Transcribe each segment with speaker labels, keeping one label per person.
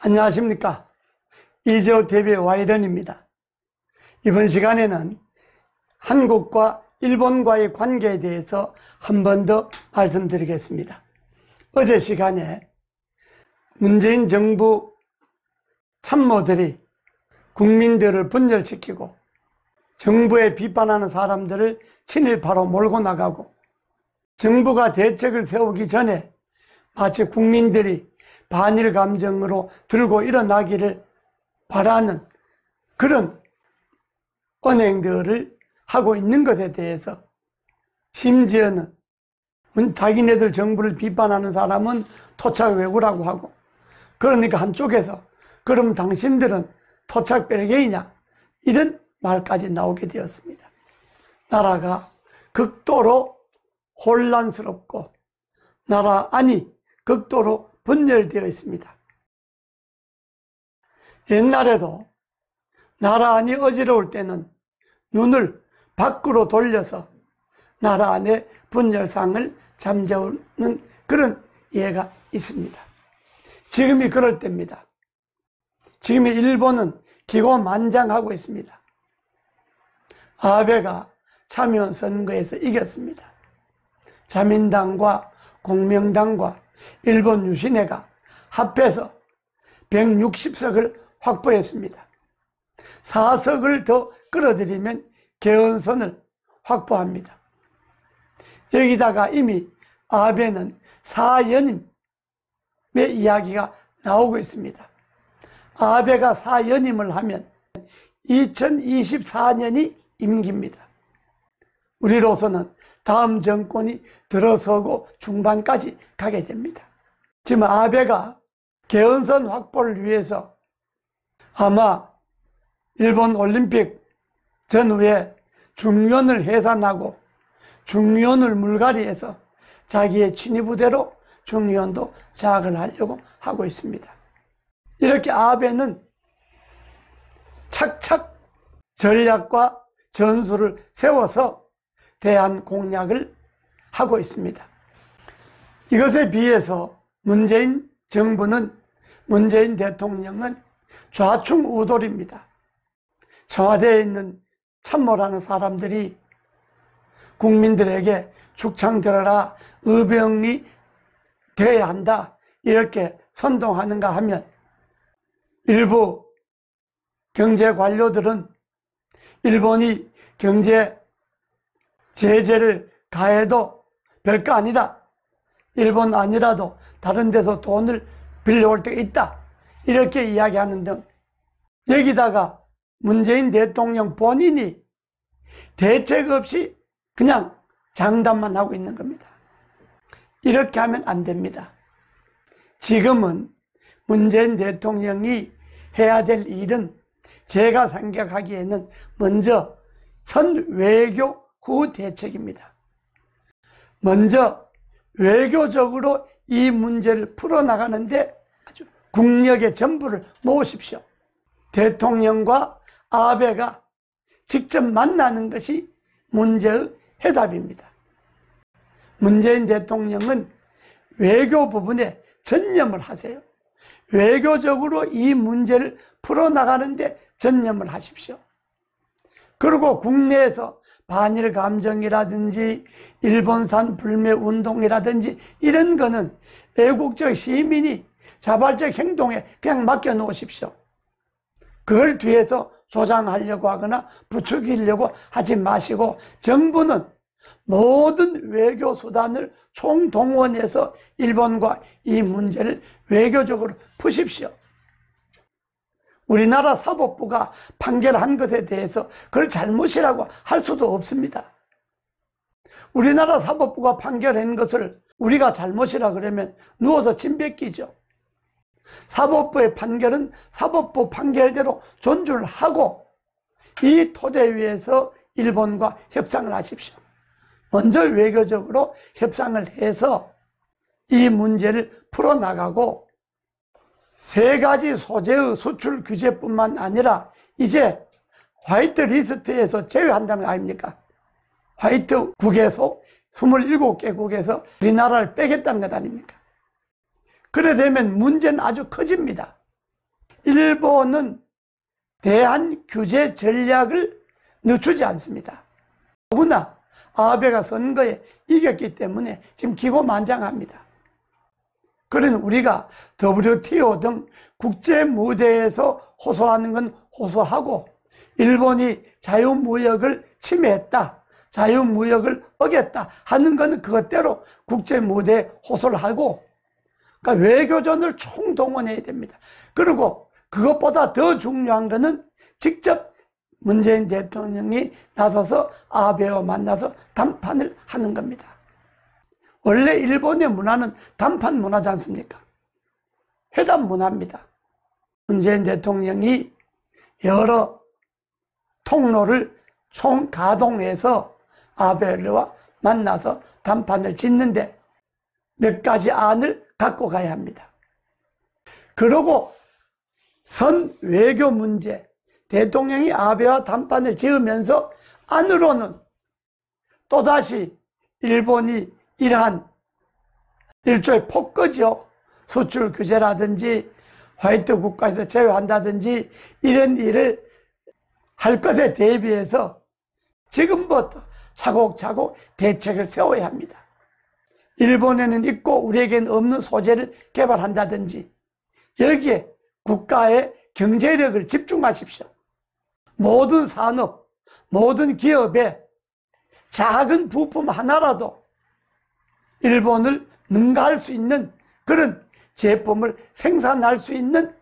Speaker 1: 안녕하십니까. 이재호 TV의 와이런입니다. 이번 시간에는 한국과 일본과의 관계에 대해서 한 번 더 말씀드리겠습니다. 어제 시간에 문재인 정부 참모들이 국민들을 분열시키고 정부에 비판하는 사람들을 친일파로 몰고 나가고 정부가 대책을 세우기 전에 마치 국민들이 반일 감정으로 들고 일어나기를 바라는 그런 언행들을 하고 있는 것에 대해서 심지어는 자기네들 정부를 비판하는 사람은 토착 왜구라고 하고, 그러니까 한쪽에서 그럼 당신들은 토착 별개이냐 이런 말까지 나오게 되었습니다. 나라가 극도로 혼란스럽고 나라 안이 극도로 분열되어 있습니다. 옛날에도 나라 안이 어지러울 때는 눈을 밖으로 돌려서 나라 안의 분열상을 잠재우는 그런 예가 있습니다. 지금이 그럴 때입니다. 지금의 일본은 기고만장하고 있습니다. 아베가 참여원 선거에서 이겼습니다. 자민당과 공명당과 일본 유신회가 합해서 160석을 확보했습니다. 4석을 더 끌어들이면 개헌선을 확보합니다. 여기다가 이미 아베는 사연임의 이야기가 나오고 있습니다. 아베가 사연임을 하면 2024년이 임기입니다. 우리로서는 다음 정권이 들어서고 중반까지 가게 됩니다. 지금 아베가 개헌선 확보를 위해서 아마 일본 올림픽 전후에 중의원을 해산하고 중의원을 물갈이해서 자기의 친위부대로 중의원도 장악을 하려고 하고 있습니다. 이렇게 아베는 착착 전략과 전술을 세워서 대한 공략을 하고 있습니다. 이것에 비해서 문재인 정부는, 문재인 대통령은 좌충우돌입니다. 청와대에 있는 참모라는 사람들이 국민들에게 죽창 들어라, 의병이 되어야 한다 이렇게 선동하는가 하면, 일부 경제 관료들은 일본이 경제 제재를 가해도 별거 아니다, 일본 아니라도 다른 데서 돈을 빌려올 때가 있다 이렇게 이야기하는 등, 여기다가 문재인 대통령 본인이 대책 없이 그냥 장담만 하고 있는 겁니다. 이렇게 하면 안 됩니다. 지금은 문재인 대통령이 해야 될 일은 제가 생각하기에는 먼저 선외교 후 대책입니다. 먼저 외교적으로 이 문제를 풀어나가는데 아주 국력의 전부를 모으십시오. 대통령과 아베가 직접 만나는 것이 문제의 해답입니다. 문재인 대통령은 외교 부분에 전념을 하세요. 외교적으로 이 문제를 풀어나가는데 전념을 하십시오. 그리고 국내에서 반일 감정이라든지 일본산 불매 운동이라든지 이런 거는 애국적 시민이 자발적 행동에 그냥 맡겨 놓으십시오. 그걸 뒤에서 조장하려고 하거나 부추기려고 하지 마시고, 정부는 모든 외교 수단을 총동원해서 일본과 이 문제를 외교적으로 푸십시오. 우리나라 사법부가 판결한 것에 대해서 그걸 잘못이라고 할 수도 없습니다. 우리나라 사법부가 판결한 것을 우리가 잘못이라 그러면 누워서 침 뱉기죠. 사법부의 판결은 사법부 판결대로 존중을 하고 이 토대 위에서 일본과 협상을 하십시오. 먼저 외교적으로 협상을 해서 이 문제를 풀어나가고, 세 가지 소재의 수출 규제뿐만 아니라 이제 화이트 리스트에서 제외한다는 거 아닙니까? 화이트국에서 27개국에서 우리나라를 빼겠다는 것 아닙니까? 그래 되면 문제는 아주 커집니다. 일본은 대한 규제 전략을 늦추지 않습니다. 더구나 아베가 선거에 이겼기 때문에 지금 기고만장합니다. 그러니 우리가 WTO 등 국제 무대에서 호소하는 건 호소하고, 일본이 자유무역을 침해했다, 자유무역을 어겼다 하는 건 그것대로 국제 무대에 호소를 하고, 그러니까 외교전을 총동원해야 됩니다. 그리고 그것보다 더 중요한 것은 직접 문재인 대통령이 나서서 아베와 만나서 담판을 하는 겁니다. 원래 일본의 문화는 담판 문화지 않습니까? 회담 문화입니다. 문재인 대통령이 여러 통로를 총가동해서 아베와 만나서 담판을 짓는데 몇 가지 안을 갖고 가야 합니다. 그리고 선 외교 문제, 대통령이 아베와 담판을 지으면서 안으로는 또다시 일본이 이러한 일종의 폭거죠. 수출 규제라든지 화이트 국가에서 제외한다든지 이런 일을 할 것에 대비해서 지금부터 차곡차곡 대책을 세워야 합니다. 일본에는 있고 우리에게는 없는 소재를 개발한다든지, 여기에 국가의 경제력을 집중하십시오. 모든 산업, 모든 기업에 작은 부품 하나라도 일본을 능가할 수 있는 그런 제품을 생산할 수 있는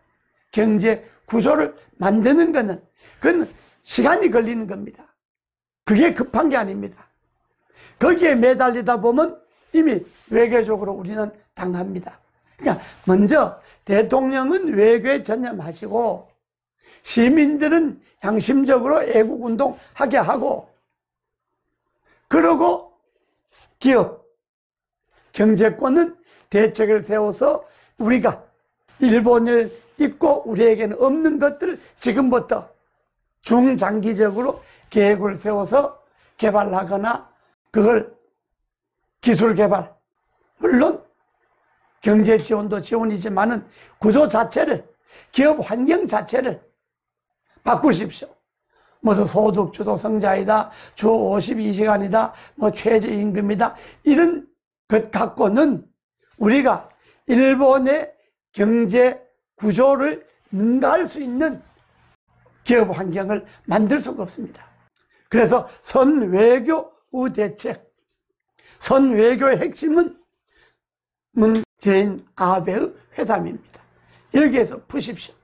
Speaker 1: 경제 구조를 만드는 것은, 그건 시간이 걸리는 겁니다. 그게 급한 게 아닙니다. 거기에 매달리다 보면 이미 외교적으로 우리는 당합니다. 그러니까 먼저 대통령은 외교에 전념하시고, 시민들은 양심적으로 애국운동하게 하고, 그리고 기업, 경제권은 대책을 세워서 우리가 일본을 있고 우리에게는 없는 것들을 지금부터 중장기적으로 계획을 세워서 개발하거나, 그걸 기술 개발, 물론 경제 지원도 지원이지만은 구조 자체를, 기업 환경 자체를 바꾸십시오. 무슨 소득주도 성장이다, 주 52시간이다, 뭐 최저임금이다, 이런 것 갖고는 우리가 일본의 경제 구조를 능가할 수 있는 기업 환경을 만들 수가 없습니다. 그래서 선외교 우대책, 선외교의 핵심은 문재인 아베의 회담입니다. 여기에서 푸십시오.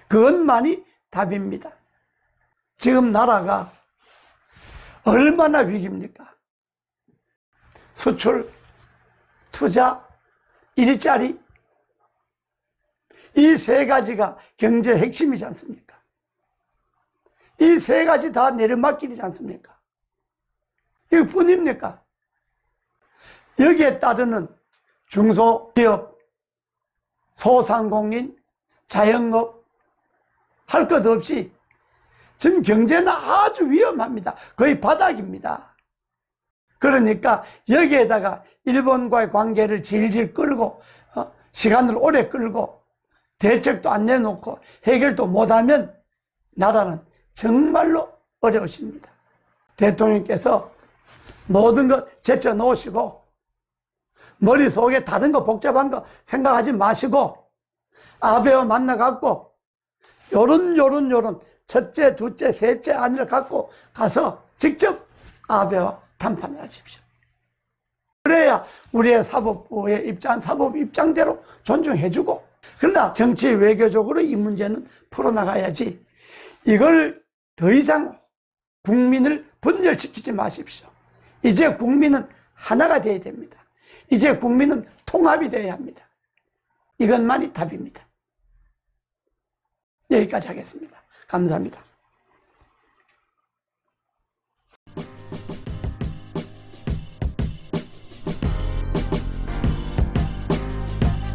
Speaker 1: 그것만이 답입니다. 지금 나라가 얼마나 위기입니까? 수출, 투자, 일자리, 이 세 가지가 경제 핵심이지 않습니까? 이 세 가지 다 내려막길이지 않습니까? 이것뿐입니까? 여기에 따르는 중소기업, 소상공인, 자영업 할 것 없이 지금 경제는 아주 위험합니다. 거의 바닥입니다. 그러니까 여기에다가 일본과의 관계를 질질 끌고 시간을 오래 끌고 대책도 안 내놓고 해결도 못하면 나라는 정말로 어려우십니다. 대통령께서 모든 것 제쳐 놓으시고 머릿속에 다른 거 복잡한 거 생각하지 마시고 아베와 만나갖고 요런 첫째, 둘째, 셋째 안을 갖고 가서 직접 아베와 담판을 하십시오. 그래야 우리의 사법부의 입장, 사법 입장대로 존중해주고, 그러나 정치 외교적으로 이 문제는 풀어나가야지, 이걸 더 이상 국민을 분열시키지 마십시오. 이제 국민은 하나가 되어야 됩니다. 이제 국민은 통합이 되어야 합니다. 이것만이 답입니다. 여기까지 하겠습니다. 감사합니다.